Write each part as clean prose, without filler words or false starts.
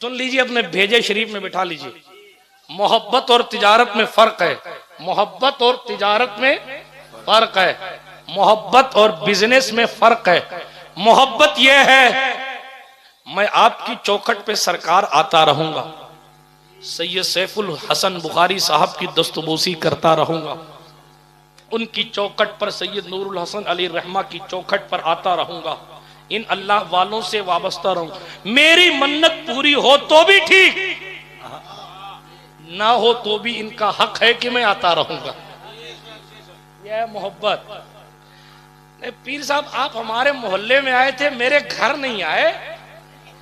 सुन लीजिए, अपने भेजे शरीफ में बिठा लीजिए। मोहब्बत और तिजारत में फर्क है। मोहब्बत और तिजारत में फर्क है। मोहब्बत और बिजनेस में फर्क है। मोहब्बत यह है, मैं आपकी चौखट पे सरकार आता रहूंगा, सैयद सैफुल हसन बुखारी साहब की दस्तबोसी करता रहूंगा, उनकी चौखट पर सैयद नूरुल हसन अली रहमा की चौखट पर आता रहूंगा, इन अल्लाह वालों से वाबस्ता रहूंगा। मेरी मन्नत पूरी हो तो भी ठीक, ना हो तो भी इनका हक है कि मैं आता रहूंगा। यह मोहब्बत। पीर साहब, आप हमारे मोहल्ले में आए थे, मेरे घर नहीं आए,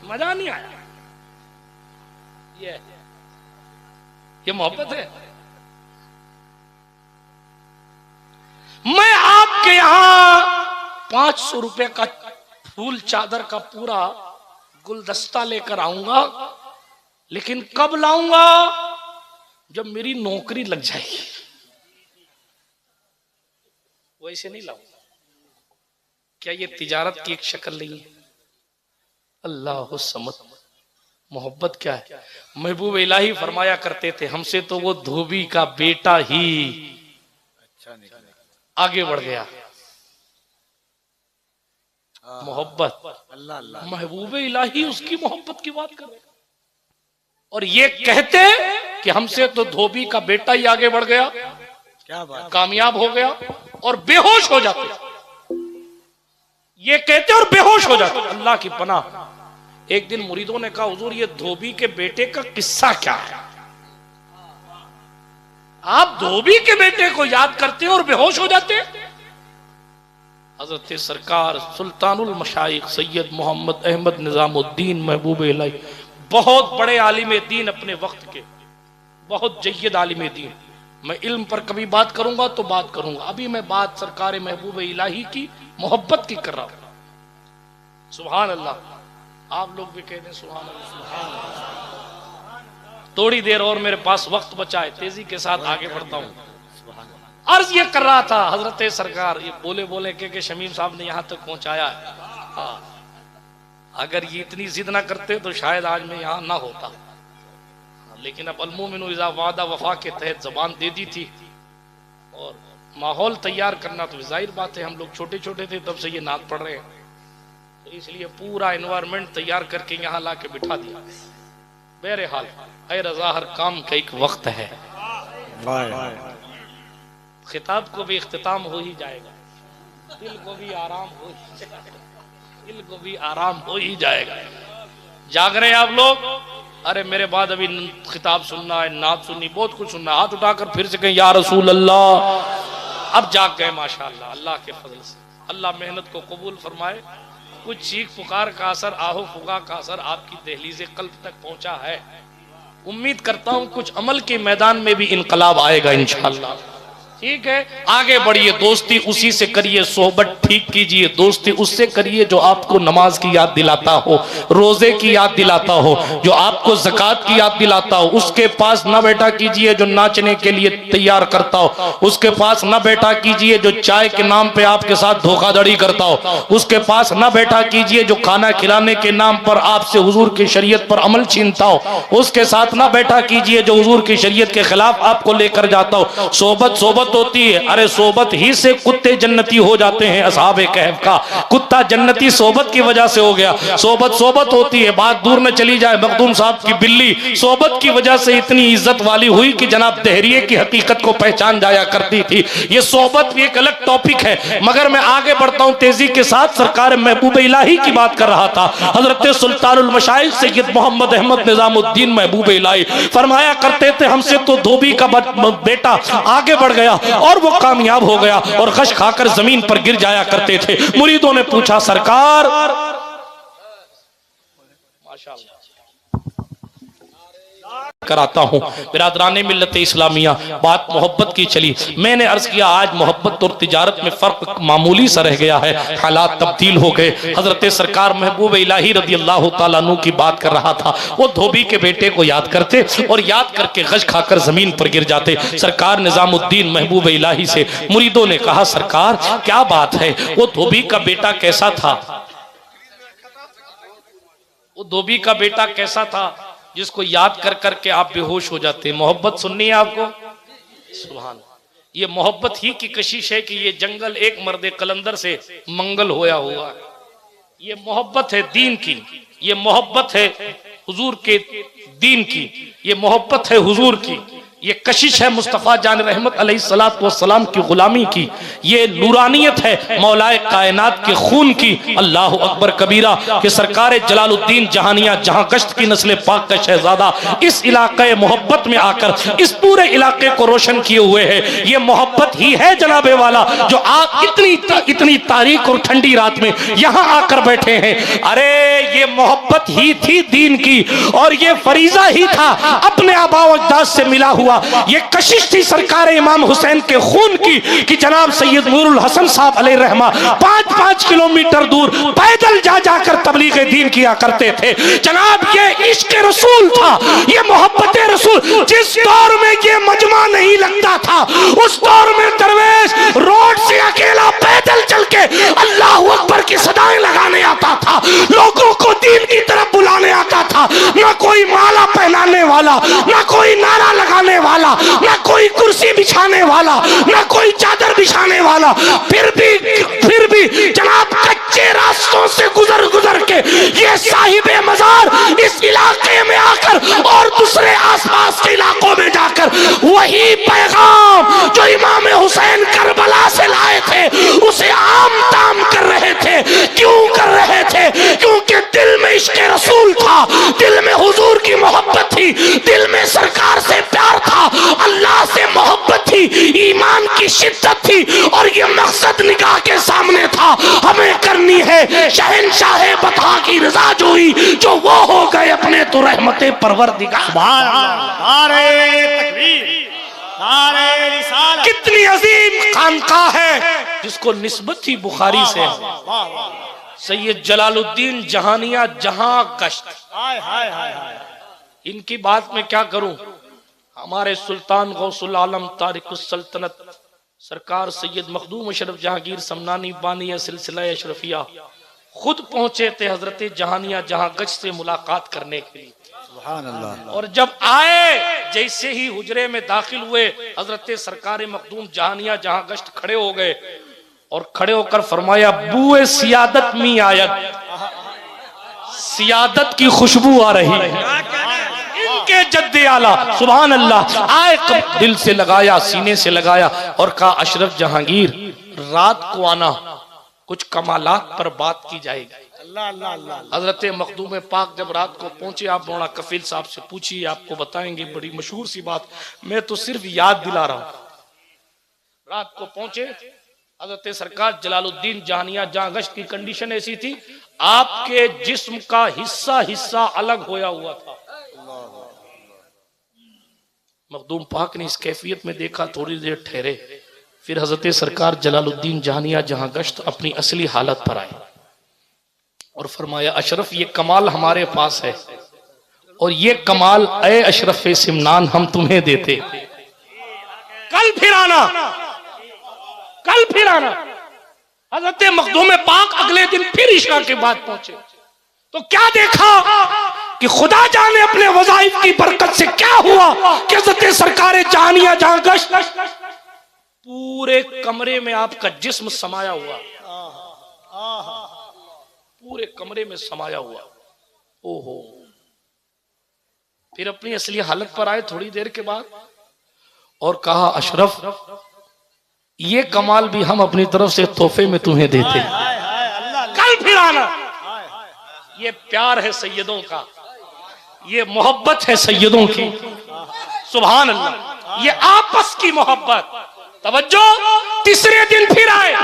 मजा नहीं आया। ये मोहब्बत है। मैं आपके यहां 500 रुपए का फूल चादर का पूरा गुलदस्ता लेकर आऊंगा, लेकिन कब लाऊंगा? जब मेरी नौकरी लग जाएगी। वैसे नहीं लाऊंगा। क्या ये तिजारत की एक शक्ल नहीं है? अल्लाह समद। मोहब्बत क्या है? महबूब इलाही फरमाया करते थे, हमसे तो वो धोबी का बेटा ही आगे बढ़ गया। मोहब्बत, महबूब इलाही उसकी मोहब्बत की बात कर रहे, और ये कहते कि हमसे तो धोबी का बेटा ही आगे बढ़ गया, क्या बात, कामयाब हो गया, और बेहोश हो जाते। ये कहते और बेहोश हो जाते। अल्लाह की पनाह। एक दिन मुरीदों ने कहा, हुजूर ये धोबी के बेटे का किस्सा क्या है? आप धोबी के बेटे को याद करते हैं और बेहोश हो जाते हैं। हजरत सरकार सुल्तानुल मशाइख सैयद मोहम्मद अहमद निजामुद्दीन महबूब इलाही, बहुत बड़े आलिम दीन अपने वक्त के, बहुत जय्यद आलिम दीन। मैं इल्म पर कभी बात करूंगा तो बात करूंगा, अभी मैं बात सरकार महबूब इलाही की मोहब्बत की कर रहा हूं। सुभान अल्लाह। आप लोग भी कह दें सुभान अल्लाह। थोड़ी देर और मेरे पास वक्त बचा है, तेजी के साथ आगे बढ़ता हूं। अर्ज ये कर रहा था, हजरत सरकार ये बोले बोले के शमीम साहब ने यहां तक पहुंचाया है। अगर ये इतनी जिद ना करते तो शायद आज मैं यहां ना होता, लेकिन अब अलमुमिनु इज़ा वादा वफा के तहत जबान दे दी थी, और माहौल तैयार करना तो जाहिर बात है, हम लोग छोटे छोटे थे तब से ये नात पढ़ रहे हैं, तो इसलिए पूरा एनवायरनमेंट तैयार करके यहाँ ला के बिठा दिया। बहरहाल है रजा, हर काम का एक वक्त है। खिताब को भी इख्तिताम हो ही जाएगा, दिल को भी आराम हो ही जाएगा, दिल को भी आराम हो ही जाएगा। जाग रहे हैं आप लोग? अरे मेरे बाद अभी खिताब सुनना है, नात सुननी, बहुत कुछ सुनना है। हाथ उठाकर फिर से कहें या रसूल अल्लाह। अब जाग गए माशाअल्लाह, अल्लाह के फजल से। अल्लाह मेहनत को कबूल फरमाए। कुछ चीख पुकार का असर, आहो फुगा का असर आपकी दहलीज़े कल्ब तक पहुंचा है। उम्मीद करता हूं कुछ अमल के मैदान में भी इनकलाब आएगा इंशाअल्लाह। ठीक है, आगे बढ़िए। दोस्ती उसी से करिए, सोहबत ठीक कीजिए। दोस्ती उससे करिए जो आपको नमाज की याद दिलाता हो, रोजे की याद दिलाता हो, जो आपको ज़कात की याद दिलाता हो। उसके पास न बैठा कीजिए जो नाचने के लिए तैयार करता हो। उसके पास न बैठा कीजिए जो चाय के नाम पे आपके साथ धोखाधड़ी करता हो। उसके पास न बैठा कीजिए जो खाना खिलाने के नाम पर आपसे हुजूर की शरीयत पर अमल छीनता हो। उसके साथ न बैठा कीजिए जो हुजूर की शरीयत के खिलाफ आपको लेकर जाता हो। सोबत सोबत होती है। अरे सोबत ही से कुत्ते जन्नती हो जाते हैं। असहाबे कहफ का कुत्ता जन्नती सोबत की वजह से हो गया। सोबत सोबत होती है। बात दूर न चली जाए, मखदूम साहब की बिल्ली सोबत की वजह से इतनी इज्जत वाली हुई कि जनाब दहरिये की हकीकत को पहचान जाया करती थी। ये सोबत भी एक अलग टॉपिक है, मगर मैं आगे बढ़ता हूं तेजी के साथ। सरकार महबूब इलाही की बात कर रहा था। हजरत सुल्तानुल मशाइख सैयद मोहम्मद अहमद निजामुद्दीन महबूब इलाही फरमाया करते थे, हमसे तो धोबी का बेटा आगे बढ़ गया और वो कामयाब हो गया, और गश खाकर जमीन पर गिर जाया करते थे। मुरीदों ने पूछा, सरकार माशाअल्लाह कराता हूं बिरादराने मिल्लत इस्लामिया, बात मोहब्बत की चली। मैंने अर्ज किया आज मोहब्बत और तिजारत में फर्क मामूली सा रह गया है, हालात तब्दील हो गए। हजरत सरकार महबूब इलाही रदी अल्लाह तआला अन्हु की बात कर रहा था। वो धोबी के बेटे को याद करते और याद करके गश खाकर जमीन पर गिर जाते। सरकार निजामुद्दीन महबूब इलाही से मुरीदों ने कहा, सरकार क्या बात है, वो धोबी का बेटा कैसा था? वो धोबी का बेटा कैसा था? जिसको याद कर करके आप बेहोश हो जाते हैं। मोहब्बत सुननी है आपको? सुभान। ये मोहब्बत ही की कशिश है कि ये जंगल एक मर्दे कलंदर से मंगल होया हुआ है। ये मोहब्बत है दीन की, ये मोहब्बत है हुजूर के दीन की, ये मोहब्बत है हुजूर की, ये कशिश है मुस्तफ़ा जान रहमत अलैहिस्सलातु वस्सलाम की गुलामी की, ये नूरानियत है मौलाए कायनात के खून की। अल्लाह अकबर कबीरा कि सरकार जलालुद्दीन जहानिया जहां गश्त की नस्ल पाक का शहजादा इस इलाके मोहब्बत में आकर इस पूरे इलाके को रोशन किए हुए है। ये मोहब्बत ही है जनाबे वाला जो आप इतनी तारीख और ठंडी रात में यहाँ आकर बैठे हैं। अरे ये मोहब्बत ही थी दीन की और ये फरीजा ही था अपने आबा व अजदाद से मिला हुआ। ये कशिश थी सरकार इमाम हुसैन के खून की कि जनाब सैयद नूरुल हसन साहब अलैहि रहमा 5-5 किलोमीटर दूर पैदल जा जाकर तबलीग दीन किया करते थे। जनाब ये इश्क रसूल था, ये मोहब्बत रसूल। जिस दौर में ये मजमा नहीं लगता था उस दौर में दरवेश रोड से अकेला पैदल चल के अल्लाह अकबर की सदाएं लगाने आता था, लोगों को दीन की तरफ बुलाने आता था। ना कोई माला पहनाने वाला, ना कोई नारा लगाने वाला, ना कोई कुर्सी बिछाने वाला, ना कोई चादर बिछाने वाला। फिर भी जनाब कच्चे रास्तों से गुजर गुजर के ये साहिबे मजार इस इलाके में आकर और दूसरे आसपास के इलाकों में जाकर वही पैगाम जो इमाम हुसैन करबला से लाए थे उसे आम ताम कर रहे थे। क्यों कर रहे थे? क्योंकि दिल में इश्क रसूल था, दिल में हुजूर की मोहब्बत थी, दिल में सरकार से प्यार था, अल्लाह से मोहब्बत थी, ईमान की शिद्दत थी और ये मकसद निगाह के सामने था। हमें करनी है शहंशाह बता की रजा जोई, जो वो हो गए अपने तो रहमते परवरदिगार। कितनी अजीम खानकाह है जिसको निस्बत थी बुखारी से सैयद जलालुद्दीन जहानिया जहां गश्त। इनकी बात में क्या करूं? हमारे सुल्तान गौसुल आलम तारिकुस सल्तनत सरकार सैयद मखदूम अशरफ जहांगीर समनानी बानी सिलसिला अशरफिया खुद पहुंचे थे हजरत जहानिया जहां गश्त से मुलाकात करने के लिए। सुभान अल्लाह। और जब आए जैसे ही हुजरे में दाखिल हुए हजरत सरकार मखदूम जहानिया जहां गश्त खड़े हो गए और खड़े होकर फरमाया बुए सियादत में आयत, सियादत की खुशबू आ रही है इनके जद्दे आला। सुभान अल्लाह। आए दिल से लगाया, सीने से लगाया और कहा अशरफ जहांगीर रात को आना, कुछ कमालात पर बात की जाएगी। हजरत मखदूम पाक जब रात को पहुंचे आप मौलाना कफील साहब से पूछिए, आपको बताएंगे बड़ी मशहूर सी बात, मैं तो सिर्फ याद दिला रहा हूं। रात को पहुंचे हजरत सरकार जलालुद्दीन जहानिया जहां गश्त की कंडीशन ऐसी थी आपके जिस्म का हिस्सा हिस्सा अलग होया हुआ था। मखदूम पाक ने इस कैफियत में देखा, थोड़ी देर ठहरे, फिर हजरत सरकार जलालुद्दीन जहानिया जहां गश्त अपनी असली हालत पर आए और फरमाया अशरफ ये कमाल हमारे पास है और ये कमाल ए अशरफ सिमनान हम तुम्हें देते, कल फिर आना, कल फिर आना। हजरत मखदूम पाक अगले दिन फिर इशा के बाद पहुंचे तो क्या देखा कि खुदा जाने अपने वज़ाइफ की बरकत से क्या हुआ कि हजरत सरकार जहानिया जहां गश्त पूरे कमरे में आपका जिस्म समाया हुआ, पूरे कमरे में समाया हुआ। ओहो। फिर अपनी असली हालत पर आए थोड़ी देर के बाद और कहा अशरफ ये कमाल भी हम अपनी तरफ से तोहफे में तुम्हें देते, कल फिर आना। ये प्यार है सैयदों का, ये मोहब्बत है सैयदों की। सुभान अल्लाह। ये आपस की मोहब्बत। तवज्जो। तीसरे दिन फिर आए,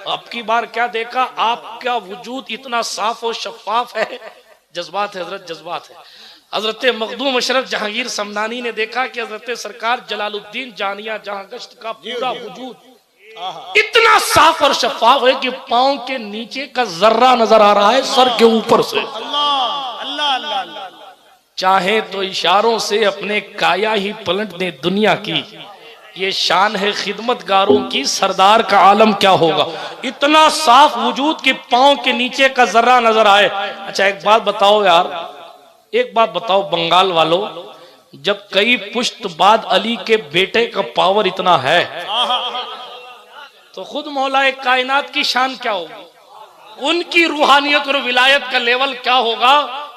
अब की बार क्या देखा, आपका वजूद इतना साफ और शफाफ है, जज्बात है हजरत, जज्बात है। हजरत मखदूम अशरफ जहांगीर समनानी ने देखा कि हजरत सरकार जलालुद्दीन जहानिया जहां गश्त का पूरा वजूद इतना साफ और शफाफ है कि पांव के नीचे का जर्रा नजर आ रहा है सर के ऊपर से। चाहे तो इशारों से अपने काया ही पलट दे दुनिया की, ये शान है खिदमतगारों की, सरदार का आलम क्या होगा। इतना साफ वजूद कि पांव के नीचे का जर्रा नजर आए। अच्छा एक बात बताओ यार, एक बात बताओ बंगाल वालों, जब कई पुश्त बाद अली के बेटे का पावर इतना है तो खुद मौला कायनात की शान क्या होगी, उनकी रूहानियत और विलायत का लेवल क्या होगा।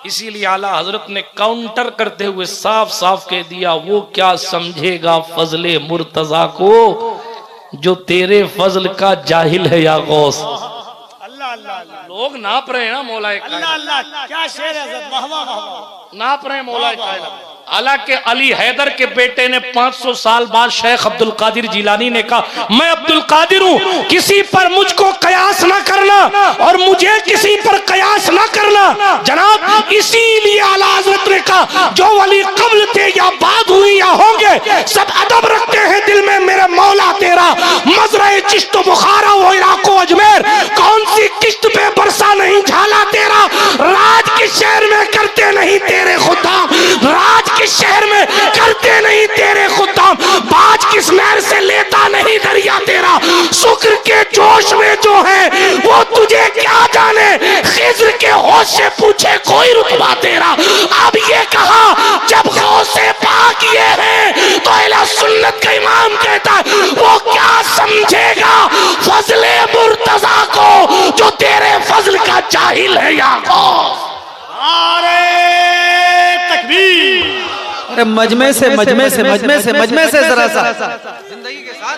इसीलिए आला हजरत ने काउंटर करते हुए साफ साफ कह दिया, वो क्या समझेगा फजले मुर्तजा को जो तेरे फजल का जाहिल है या गौस। अल्लाह अल्लाह, लोग नाप रहे हैं ना मौला अल्लाह अल्लाह, क्या शेर है, वाह वाह वाह, नाप रहे हैं मौला कायनात। हालांकि अली हैदर के बेटे ने 500 साल बाद शेख अब्दुल कादिर जिलानी ने कहा, मैं अब्दुल कादिर हूं, किसी पर मुझको कयास ना करना और मुझे किसी पर कयास ना करना जनाब। इसीलिए आला हज़रत ने कहा, जो वली कब्ल थे या बाद हुई या होंगे, सब अदब रखते हैं दिल में मेरे मौला तेरा। मजरा चिश्त बुखारा वो इलाको अजमेर, कौन सी किश्त पे बरसा नहीं झाला तेरा। राज के शहर में करते नहीं तेरे खुदाम, राज के शहर में करते नहीं तेरे खुदाम। बाज किस नहर से लेता नहीं दरिया तेरा। शुक्र के जोश में जो है वो तुझे क्या जाने, खिज्र के होश से पूछे कोई रुतबा तेरा। अब ये कहा जब गौसे पाक ये है तो अहले सुन्नत का इमाम कहता है, वो क्या समझेगा फजले मुर्तजा को जो तेरे फजल का जाहिल है या गौस। अरे तकबीर, अरे मजमे से जरा सा जिंदगी के साथ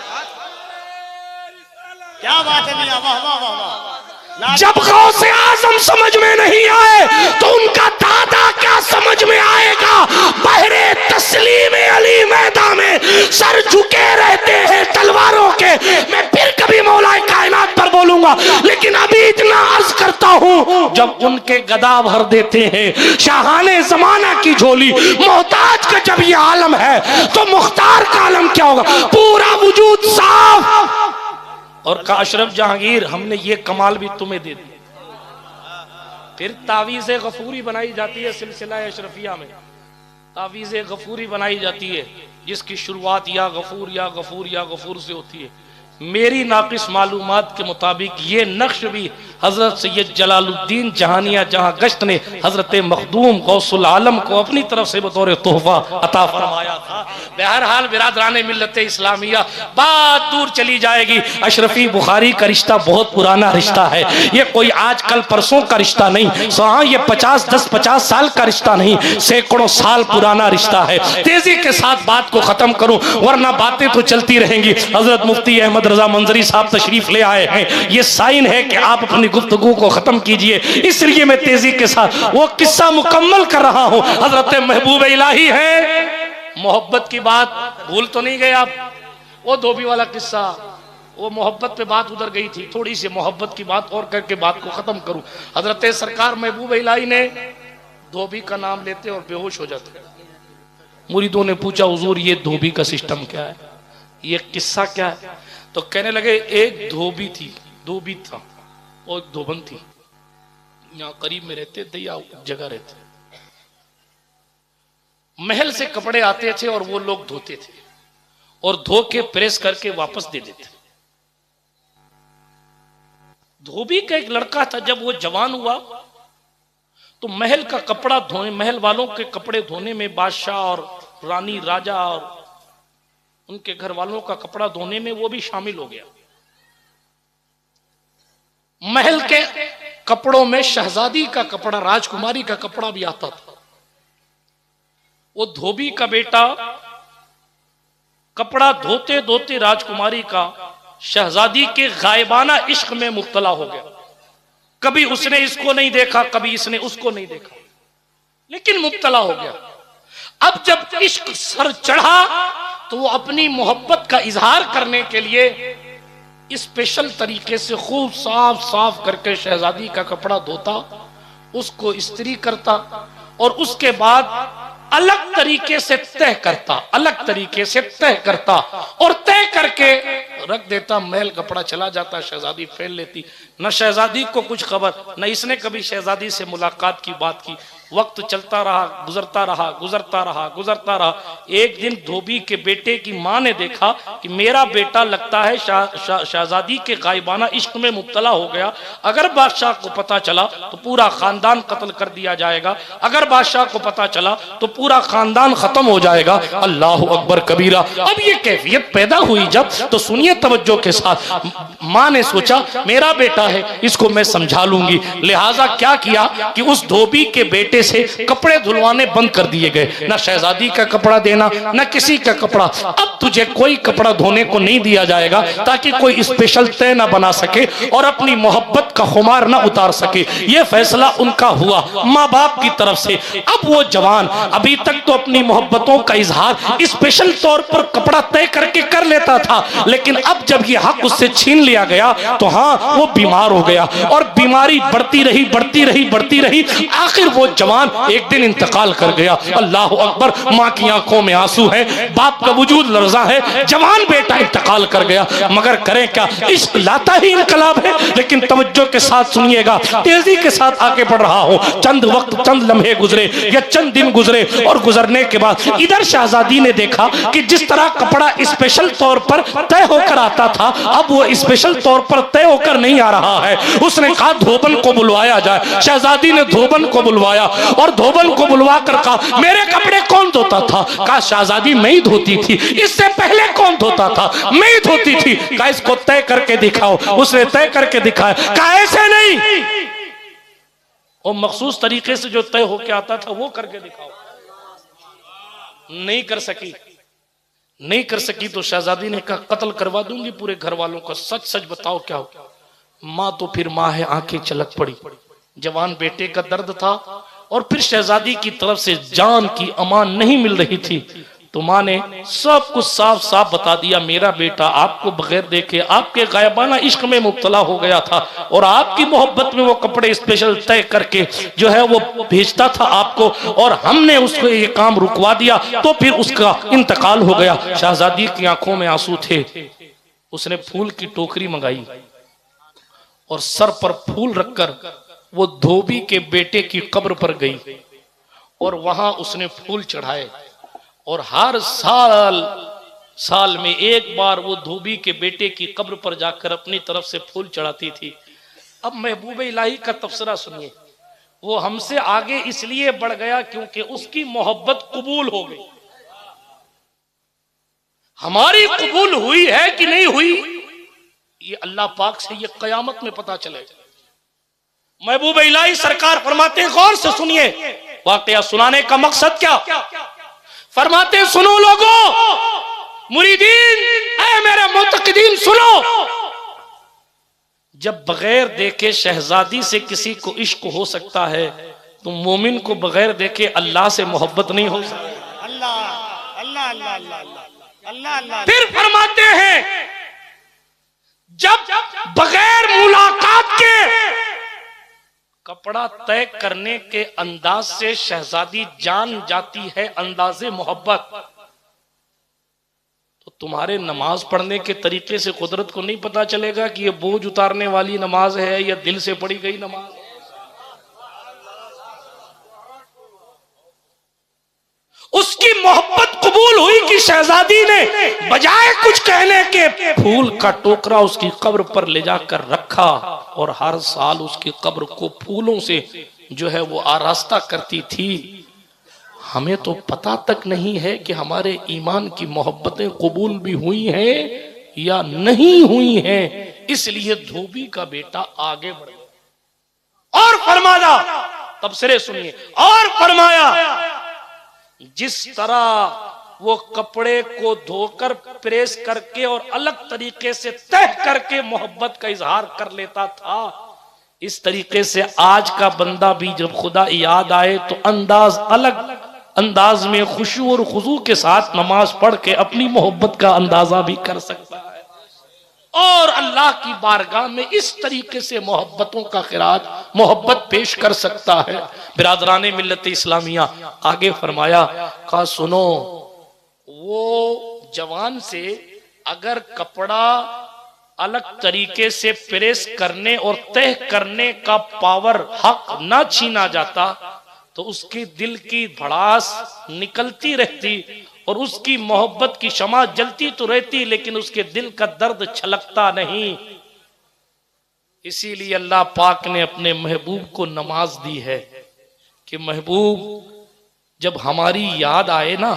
क्या बात है मियां, वाह वाह वाह वाह। जब गौसे आजम समझ में नहीं आए तो उनका दादा क्या समझ में आएगा। बहरे तस्लीम अली मैदान में सर झुके रहते हैं तलवारों के। मैं फिर कभी मौला कायनात पर बोलूंगा, लेकिन अभी इतना अर्ज करता हूं, जब उनके गदा भर देते हैं शाहाने जमाना की झोली, मोहताज का जब ये आलम है तो मुख्तार का आलम क्या होगा। पूरा वजूद साफ। और का अशरफ जहांगीर, हमने ये कमाल भी तुम्हें दे दी। फिर तावीज़ गफूरी बनाई जाती है सिलसिला अशरफिया में, तावीज़ गफूरी बनाई जाती है जिसकी शुरुआत या गफूर या गफूर या गफूर से होती है। मेरी नाकिस मालूमात के मुताबिक ये नक्श भी हजरत सैयद जलालुद्दीन जहानिया जहां गश्त ने हजरत मखदूम गौसुल आलम को अपनी तरफ से बतौर तोहफा अता फरमाया था। बहरहाल बिरादरान मिल्लत इस्लामिया, बात दूर चली जाएगी। अशरफी बुखारी का रिश्ता बहुत पुराना रिश्ता है, ये कोई आजकल परसों का रिश्ता नहीं। हाँ, ये 50 साल का रिश्ता नहीं, सैकड़ों साल पुराना रिश्ता है। तेजी के साथ बात को खत्म करूं वरना बातें तो चलती रहेंगी। हजरत मुफ्ती अहमद रजा मंजरी साहब तशरीफ ले आए हैं, ये साइन है कि आप अपनी गुफ्तगू को खत्म कीजिए, इसलिए मैं तेजी के साथ वो किस्सा मुकम्मल कर रहा हूं। हजरत महबूब इलाही है, मोहब्बत की बात भूल तो नहीं गए आप। वो धोबी वाला किस्सा, वो मोहब्बत पे बात उधर गई थी, थोड़ी सी मोहब्बत की बात और करके बात को खत्म करूं। हजरत सरकार महबूब इलाही ने धोबी का नाम लेते और बेहोश हो जाते। मुरीदों ने पूछा, हुजूर ये धोबी का सिस्टम क्या है, ये किस्सा क्या है। तो कहने लगे, एक धोबी थी, धोबी था और एक धोबन थी, यहाँ करीब में रहते थे या जगह रहते, महल से कपड़े आते थे और वो लोग धोते थे और धो के प्रेस करके वापस दे देते। धोबी का एक लड़का था, जब वो जवान हुआ तो महल का कपड़ा धोने, महल वालों के कपड़े धोने में बादशाह और रानी राजा और उनके घर वालों का कपड़ा धोने में वो भी शामिल हो गया। महल के कपड़ों में शहजादी का कपड़ा, राजकुमारी का कपड़ा भी आता था। वो धोबी का बेटा कपड़ा धोते धोते राजकुमारी का शहजादी के गायबाना इश्क में मुब्तला हो गया। कभी उसने इसको नहीं देखा, कभी इसने उसको नहीं देखा, लेकिन मुब्तला हो गया। अब जब इश्क सर चढ़ा तो वो अपनी मोहब्बत का इजहार करने के लिए स्पेशल तरीके से खूब साफ साफ करके शहजादी का कपड़ा धोता, उसको इस्त्री करता और उसके बाद अलग तरीके से तह करता, अलग तरीके से तह करता और तय करके रख देता। महल कपड़ा चला जाता, शहजादी फैल लेती। न शहजादी को कुछ खबर, न इसने कभी शहजादी से मुलाकात की बात की। वक्त चलता रहा, गुजरता रहा, गुजरता रहा, गुजरता रहा। एक दिन धोबी के बेटे की माँ ने देखा कि मेरा बेटा लगता है शहजादी के गायबाना इश्क में मुब्तला हो गया। अगर बादशाह को पता चला तो पूरा खानदान कत्ल कर दिया जाएगा, अगर बादशाह को पता चला तो पूरा खानदान खत्म हो जाएगा। अल्लाह अकबर कबीरा। अब ये कैफियत पैदा हुई जब, तो सुनिए तवज्जो के साथ। माँ ने सोचा मेरा बेटा है, इसको मैं समझा लूंगी। लिहाजा क्या किया कि उस धोबी के बेटे से कपड़े धुलवाने बंद कर दिए गए। ना शहजादी का कपड़ा देना, ना किसी का कपड़ा। अब तुझे कोई कपड़ा धोने को नहीं दिया जाएगा, ताकि कोई स्पेशल तय ना बना सके और अपनी मोहब्बत का खुमार ना उतार सके। यह फैसला उनका हुआ माँ बाप की तरफ से। अब वो जवान अभी तक तो अपनी मोहब्बतों का इजहार स्पेशल तौर पर कपड़ा तय करके कर लेता था, लेकिन अब जब ये हक उससे छीन लिया गया तो हाँ, वो बीमार हो गया और बीमारी बढ़ती रही, बढ़ती रही, बढ़ती रही। आखिर वो जवान एक दिन इंतकाल कर गया। अल्लाह अकबर। माँ की आंखों में आंसू है, बाप का वजूद लर्जा है। जवान बेटा इंतकाल कर गया, मगर करें क्या, इश्क लाता ही इनकलाब है। लेकिन तवज्जो के साथ सुनिएगा, तेजी के साथ आगे बढ़ रहा हूं। चंद वक्त, चंद लम्हे गुजरे या चंद दिन गुजरे, और गुजरने के बाद इधर शहजादी ने देखा कि जिस तरह कपड़ा स्पेशल तौर पर तय होकर आता था, अब वो स्पेशल तौर पर तय होकर नहीं आ रहा है। उसने कहा धोबन को बुलवाया जाए। शहजादी ने धोबन को बुलवाया और धोबन को बुलवा कर कहा मेरे कपड़े कौन धोता था? कहा शहजादी मैं ही धोती थी। इससे पहले कौन धोता था? मैं ही धोती थी। कहा इसको तय करके दिखाओ। उसने तय करके दिखाया। कहा ऐसे नहीं, वो मखसूस तरीके से जो तय होके आता था वो करके दिखाओ। नहीं कर सकी, नहीं कर सकी तो शहजादी ने कहा कत्ल करवा दूंगी पूरे घर वालों का। सच सच बताओ क्या हो? माँ तो फिर माँ है, आंखें चलक पड़ी। जवान बेटे का दर्द था और फिर शहजादी की तरफ से जान की अमान नहीं मिल रही थी, तो माँ ने सब कुछ साफ साफ बता दिया। मेरा बेटा आपको बगैर देखे आपके गायबाना इश्क में मुब्तला हो गया था और आपकी मोहब्बत में वो कपड़े स्पेशल तय करके जो है वो भेजता था आपको, और हमने उसको ये काम रुकवा दिया, तो फिर उसका इंतकाल हो गया। शहजादी की आंखों में आंसू थे। उसने फूल की टोकरी मंगाई और सर पर फूल रखकर वो धोबी के बेटे की कब्र पर गई और वहां उसने फूल चढ़ाए। और हर साल में एक बार वो धोबी के बेटे की कब्र पर जाकर अपनी तरफ से फूल चढ़ाती थी। अब महबूब इलाही का तबसरा सुनिए। वो हमसे आगे इसलिए बढ़ गया क्योंकि उसकी मोहब्बत कबूल हो गई। हमारी कबूल हुई है कि नहीं हुई, ये अल्लाह पाक से ये कयामत में पता चलेगा। महबूब इलाही सरकार फरमाते हैं, गौर से सुनिए, वाकया सुनाने का मकसद क्या? फरमाते हैं सुनो लोगों, मुरीदीन, ऐ मेरे मुतक़िदीन सुनो। जब बगैर देखे शहजादी से किसी को इश्क हो सकता है, तो मोमिन को बगैर देखे अल्लाह से मोहब्बत नहीं हो सकती। अल्लाह अल्लाह अल्लाह अल्लाह अल्लाह। फिर फरमाते हैं जब बगैर मुलाकात के कपड़ा तय करने के अंदाज से शहजादी जान जाती है अंदाज़े मोहब्बत, तो तुम्हारे नमाज पढ़ने के तरीके से कुदरत को नहीं पता चलेगा कि ये बोझ उतारने वाली नमाज है या दिल से पढ़ी गई नमाज है। उसकी मोहब्बत कबूल हुई कि शहजादी ने बजाय कुछ कहने के फूल का टोकरा उसकी कब्र पर ले जाकर रखा और हर साल उसकी कब्र को फूलों से जो है वो आरास्ता करती थी। हमें तो पता तक नहीं है कि हमारे ईमान की मोहब्बतें कबूल भी हुई हैं या नहीं हुई हैं। इसलिए धोबी का बेटा आगे बढ़ गया और फरमाया, तबसरे सुनिए, और फरमाया जिस तरह वो कपड़े को धोकर प्रेस करके और अलग तरीके से तह करके मोहब्बत का इजहार कर लेता था, इस तरीके से आज का बंदा भी जब खुदा याद आए तो अलग अंदाज में खुशू और खुजू के साथ नमाज पढ़ के अपनी मोहब्बत का अंदाजा भी कर सकता है और अल्लाह की बारगाह में इस तरीके से मोहब्बतों का खिराज मोहब्बत पेश कर सकता है। बिरादराने मिल्लत इस्लामिया आगे फरमाया, कहा सुनो, वो जवान से अगर कपड़ा अलग तरीके से प्रेस करने और तह करने का पावर हक ना छीना जाता तो उसके दिल की भड़ास निकलती रहती और उसकी मोहब्बत की शमा जलती तो रहती, लेकिन उसके दिल का दर्द छलकता नहीं। इसीलिए अल्लाह पाक ने अपने महबूब को नमाज दी है कि महबूब जब हमारी याद आए ना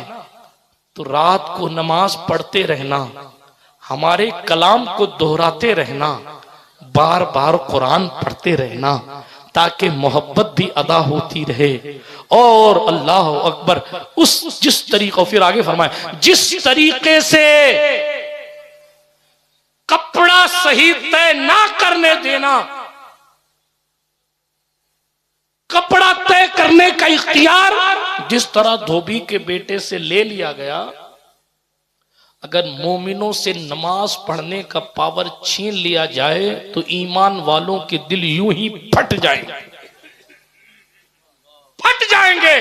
तो रात को नमाज पढ़ते रहना, हमारे कलाम को दोहराते रहना, बार बार कुरान पढ़ते रहना, ताकि मोहब्बत भी अदा होती रहे। और अल्लाह अकबर, उस जिस तरीके, फिर आगे फरमाए, जिस तरीके से कपड़ा सही तय ना करने देना, कपड़ा तय करने का इख्तियार जिस तरह धोबी के बेटे से ले लिया गया, अगर मोमिनों से नमाज पढ़ने का पावर छीन लिया जाए तो ईमान वालों के दिल यूं ही फट जाएंगे, फट जाएंगे।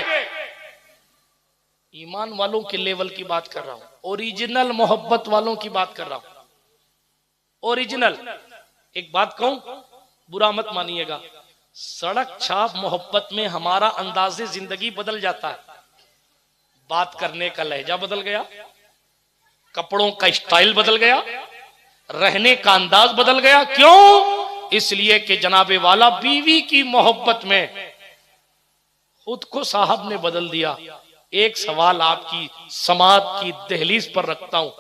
ईमान वालों के लेवल की बात कर रहा हूं, ओरिजिनल मोहब्बत वालों की बात कर रहा हूं, ओरिजिनल। एक बात कहूं, बुरा मत मानिएगा, सड़क छाप मोहब्बत में हमारा अंदाजे जिंदगी बदल जाता है। बात करने का लहजा बदल गया, कपड़ों का स्टाइल बदल गया, रहने का अंदाज बदल गया। क्यों? इसलिए कि जनाबे वाला बीवी की मोहब्बत में खुद को साहब ने बदल दिया। एक सवाल आपकी समात की दहलीज पर रखता हूं,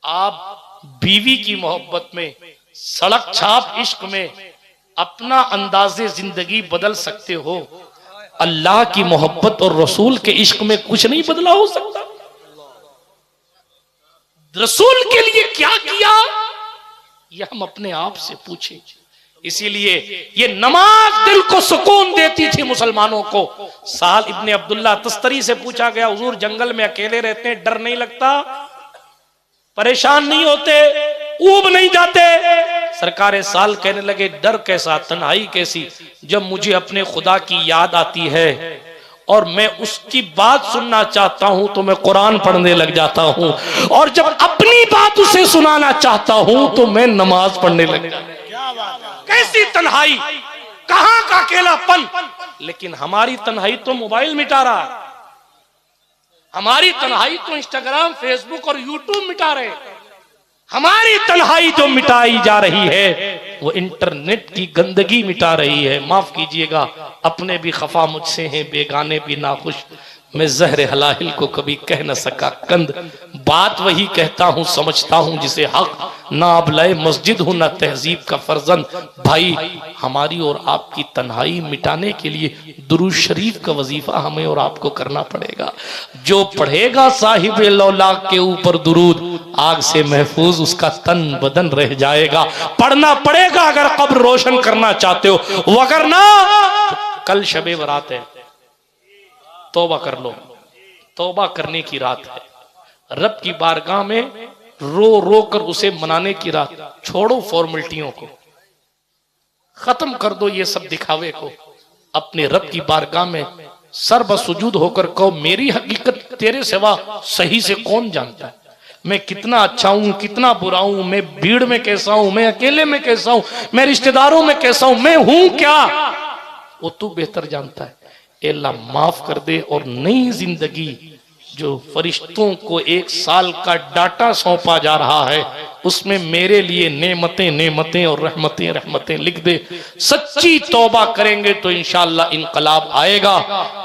आप बीवी की मोहब्बत में, सड़क छाप इश्क में अपना अंदाजे जिंदगी बदल सकते हो, अल्लाह की मोहब्बत और रसूल के इश्क में कुछ नहीं बदला हो सकता। रसूल के लिए क्या किया यह हम अपने आप से पूछें। इसीलिए ये नमाज दिल को सुकून देती थी मुसलमानों को। साल इब्ने अब्दुल्ला तस्तरी से पूछा गया, हुजूर जंगल में अकेले रहते हैं, डर नहीं लगता, परेशान नहीं होते, ऊब नहीं जाते? सरकार साल कहने लगे, डर कैसा, तन्हाई कैसी, जब मुझे अपने खुदा की याद आती है और मैं उसकी बात सुनना चाहता हूं तो मैं कुरान पढ़ने लग जाता हूं, और जब अपनी बात उसे सुनाना चाहता हूं तो मैं नमाज पढ़ने लग जाता हूं। कैसी तन्हाई, कहां का अकेलापन। लेकिन हमारी तन्हाई तो मोबाइल मिटा रहा है, हमारी तन्हाई तो इंस्टाग्राम, फेसबुक और यूट्यूब मिटा रहे हैं। हमारी तन्हाई जो मिटाई जा रही है वो इंटरनेट की गंदगी मिटा रही है। माफ कीजिएगा, अपने भी खफा मुझसे हैं, बेगाने भी नाखुश, मैं जहर हलाहिल को कभी कह न सका कंद। बात वही कहता हूँ, समझता हूँ जिसे हक, ना अबलाए मस्जिद हूँ ना तहजीब का फर्जंद। भाई, हमारी और आपकी तन्हाई मिटाने के लिए दुरूद शरीफ का वजीफा हमें और आपको करना पड़ेगा। जो पढ़ेगा साहिब लौला के ऊपर दुरूद, आग से महफूज उसका तन बदन रह जाएगा। पढ़ना पड़ेगा अगर कब्र रोशन करना चाहते हो, वगरना तो कल शबे बरात है, तौबा कर लो। तौबा करने की रात है, रब की बारगाह में रो रो कर उसे मनाने की रात। छोड़ो फॉर्मेलिटियों को, खत्म कर दो ये सब दिखावे को। अपने रब की बारगाह में सर बसुजूद होकर कहो, मेरी हकीकत तेरे सिवा सही से कौन जानता है, मैं कितना अच्छा हूं, कितना बुरा हूं, मैं भीड़ में कैसा हूं, मैं अकेले में कैसा हूं, मैं रिश्तेदारों में कैसा हूं, मैं हूं क्या, वो तू बेहतर जानता है। अल्लाह माफ कर दे। और नई जिंदगी जो फरिश्तों को 1 साल का डाटा सौंपा जा रहा है, उसमें मेरे लिए नेमतें नेमतें और रहमतें रहमतें लिख दे। सच्ची तौबा करेंगे तो इंशाअल्लाह इनकलाब आएगा।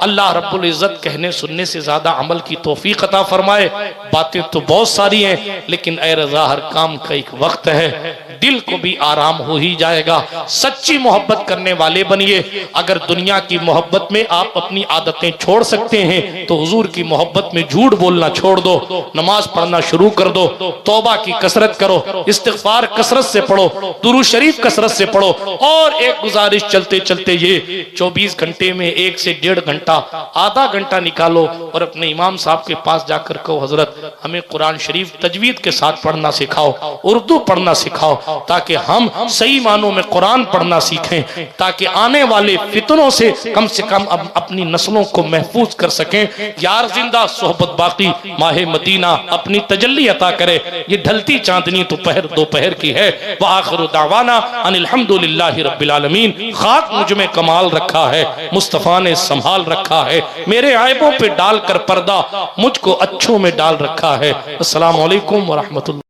अल्लाह रब्बुल इज्जत कहने सुनने से ज्यादा अमल की तौफीक अता फरमाए। बातें तो बहुत सारी हैं, लेकिन ए रज़ा हर काम का एक वक्त है। दिल को भी आराम हो ही जाएगा। सच्ची मोहब्बत करने वाले बनिए। अगर दुनिया की मोहब्बत में आप अपनी आदतें छोड़ सकते हैं तो हुजूर की मोहब्बत में झूठ बोलना छोड़ दो, नमाज पढ़ना शुरू कर दो, तौबा की कसरत करो, इस्तिग़फ़ार कसरत से पढ़ो, दुरूद शरीफ कसरत से पढ़ो। और एक गुजारिश चलते चलते, ये 24 घंटे में 1 से 1.5 घंटा, आधा घंटा निकालो और अपने इमाम साहब के पास जाकर कहो, हजरत हमें कुरान शरीफ तजवीद के साथ पढ़ना सिखाओ, उर्दू पढ़ना सिखाओ। ताकि हम सही मानों में कुरान पढ़ना सीखें, ताकि आने वाले फितनों से कम अपनी नस्लों को महफूज कर सकें। यार जिंदा सोहबत बाकी, माहे मदीना अपनी तजल्ली अता करे। ये ढलती चांदनी दोपहर की है। व आखिरु दावाना अनिल हम्दुलिल्लाहि रब्बिल आलमीन। खाक मुझ में कमाल रखा है, मुस्तफ़ा ने संभाल रखा है, मेरे आयबों पे डालकर पर्दा मुझको अच्छों में डाल रखा है। अस्सलामु अलैकुम व रहमतुल्लाह।